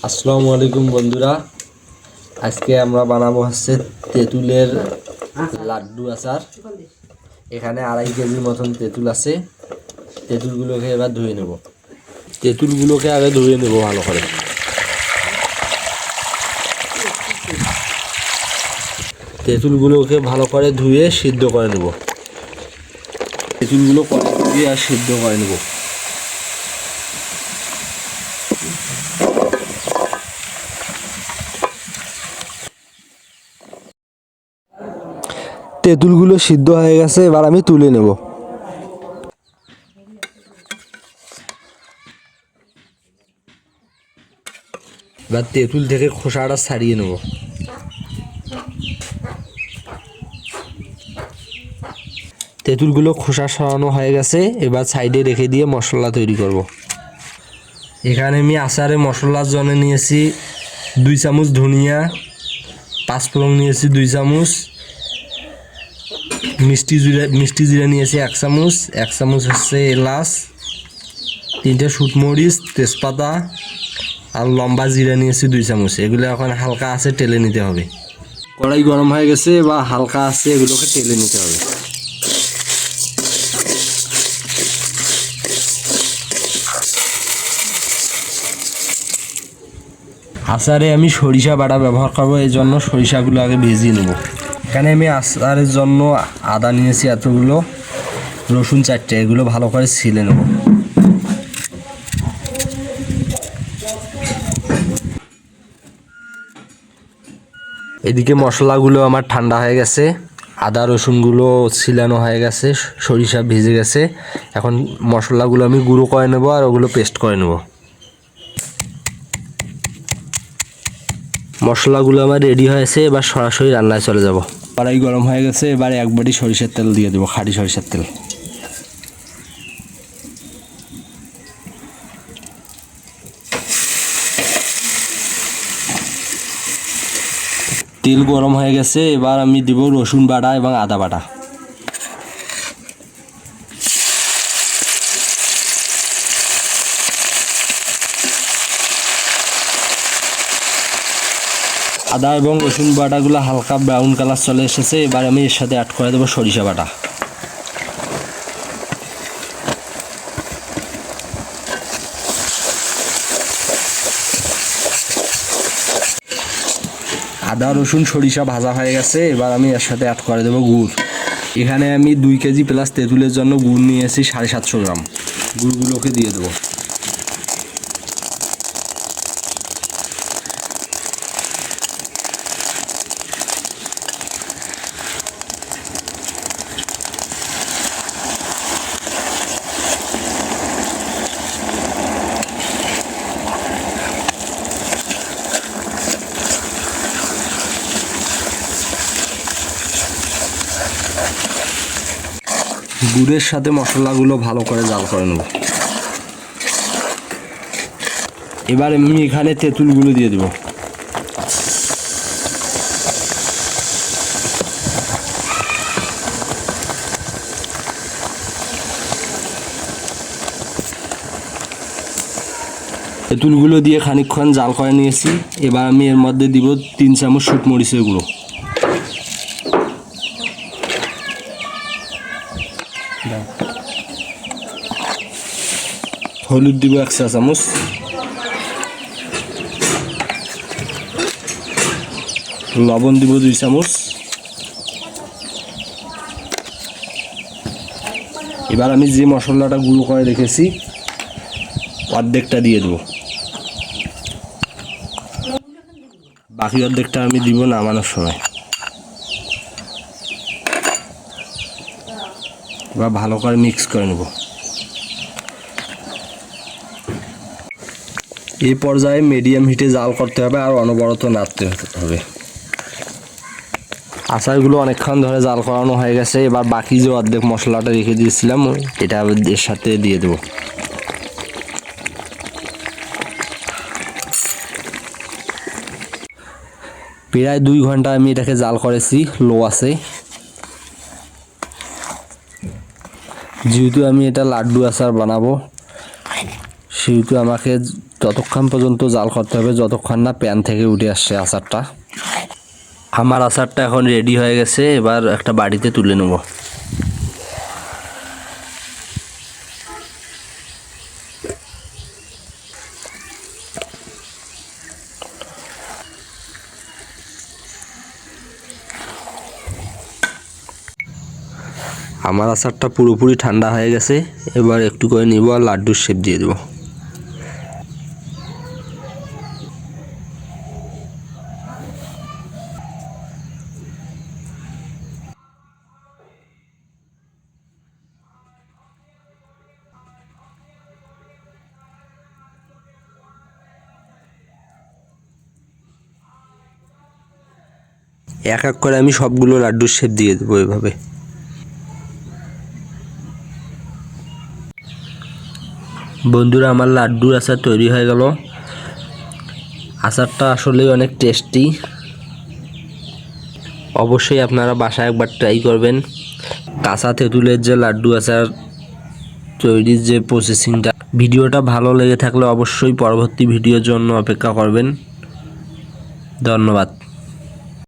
আসসালামু আলাইকুম বন্ধুরা, আজকে আমরা বানাবো হচ্ছে তেঁতুলের লাড্ডু আচার। এখানে 2.5 কেজির মতন তেঁতুল আছে। তেঁতুলগুলোকে এবার ধুয়ে নেব। তেঁতুলগুলোকে আগে ধুয়ে নেব ভালো করে। তেঁতুলগুলোকে ভালো করে ধুয়ে সিদ্ধ করে নেব। তেঁতুলগুলো কড়াই দিয়ে আর সিদ্ধ করে নেব। তেঁতুলগুলো সিদ্ধ হয়ে গেছে, এবার আমি তুলে নেব। এবার তেঁতুল থেকে খোসাটা ছাড়িয়ে নেব। তেঁতুলগুলো খোসা সরানো হয়ে গেছে, এবার সাইডে রেখে দিয়ে মশলা তৈরি করব। এখানে আমি আচারে মশলার জন্য নিয়েছি 2 চামচ ধনিয়া, 5 ফোড়ন নিয়েছি 2 চামচ, মিষ্টি জিরা নিয়েছি 1 চামচ, 1 চামচ হচ্ছে এলাচ, 3টে শুকমরিচ, তেজপাতা আর লম্বা জিরা নিয়েছি 2 চামচ। এগুলো এখন হালকা আছে টেলে নিতে হবে। কড়াই গরম হয়ে গেছে বা হালকা আছে, এগুলোকে টেলে নিতে হবে। আচারে আমি সরিষা বাটা ব্যবহার করব, এই জন্য সরিষাগুলো আগে ভেজিয়ে নেব। এখানে আমি আচারের জন্য আদা নিয়েছি এতগুলো, রসুন 4টে, এগুলো ভালো করে ছিলে নেব। এদিকে মশলাগুলো আমার ঠান্ডা হয়ে গেছে, আদা রসুনগুলো ছিলানো হয়ে গেছে, সরিষা ভেজে গেছে। এখন মশলাগুলো আমি গুঁড়ো করে নেব আর ওগুলো পেস্ট করে নেব। মশলাগুলো আমার রেডি হয়েছে, এবার সরাসরি রান্নায় চলে যাব। কড়াই গরম হয়ে গেছে, এবার 1 বাটি সরিষার তেল দিয়ে দেবো, খাঁটি সরিষার তেল। তেল গরম হয়ে গেছে, এবার আমি দেব রসুন বাটা এবং আদা বাটা। আদা এবং রসুন বাটাগুলো হালকা ব্রাউন কালার চলে এসেছে, এবার আমি এর সাথে অ্যাড করে দেবো সরিষা বাটা। আদা রসুন সরিষা ভাজা হয়ে গেছে, এবার আমি এর সাথে অ্যাড করে দেবো গুড়। এখানে আমি 2 কেজি প্লাস তেঁতুলের জন্য গুড় নিয়েছি 750 গ্রাম। গুড়গুলোকে দিয়ে দেবো। গুড়ের সাথে মশলাগুলো ভালো করে জাল করে নেব। এবার আমি এখানে তেঁতুলগুলো দিয়ে দেব। তেঁতুলগুলো দিয়ে খানিকক্ষণ জাল করে নিয়েছি, এবার আমি এর মধ্যে দিব 3 চামচ শুকমরিচের গুঁড়ো, হলুদ দিব 1 চা চামচ, লবণ দিব 2 চামচ। এবার আমি যে মশলাটা গুঁড়ো করে রেখেছি অর্ধেকটা দিয়ে দেবো, বাকি অর্ধেকটা আমি দিব নামানোর সময়। এবার ভালো করে মিক্স করে নেব। এই পর্যায়ে মিডিয়াম হিটে জাল করতে হবে আর অনবরত নাড়তে হবে। আচারগুলো অনেকক্ষণ ধরে জাল করানো হয়ে গেছে, এবার বাকি যে অর্ধেক মশলাটা রেখে দিয়েছিলাম এটা এর সাথে দিয়ে দেবো। প্রায় 2 ঘন্টা আমি এটাকে জাল করেছি লো আছে। যেহেতু আমি এটা লাড্ডু আচার বানাবো, সেহেতু আমাকে ততক্ষণ পর্যন্ত জাল করতে হবে যতক্ষণ না প্যান থেকে উঠে আসছে আচারটা। আমার আচারটা এখন রেডি হয়ে গেছে, এবার একটা বাড়িতে তুলে নেব। আমার আচারটা পুরোপুরি ঠান্ডা হয়ে গেছে, এবার একটু করে নিব আর লাড্ডুর শেপ দিয়ে দেবো। এক এক করে আমি সবগুলো লাড্ডুর শেপ দিয়ে দেবো এভাবে। বন্ধুরা, আমার লাড্ডুর আচার তৈরি হয়ে গেল। আচারটা আসলেই অনেক টেস্টি, অবশ্যই আপনারা বাসায় একবার ট্রাই করবেন। কাঁচা তেঁতুলের যে লাড্ডু আচার তৈরির যে প্রসেসিংটা, ভিডিওটা ভালো লেগে থাকলে অবশ্যই পরবর্তী ভিডিওর জন্য অপেক্ষা করবেন। ধন্যবাদ।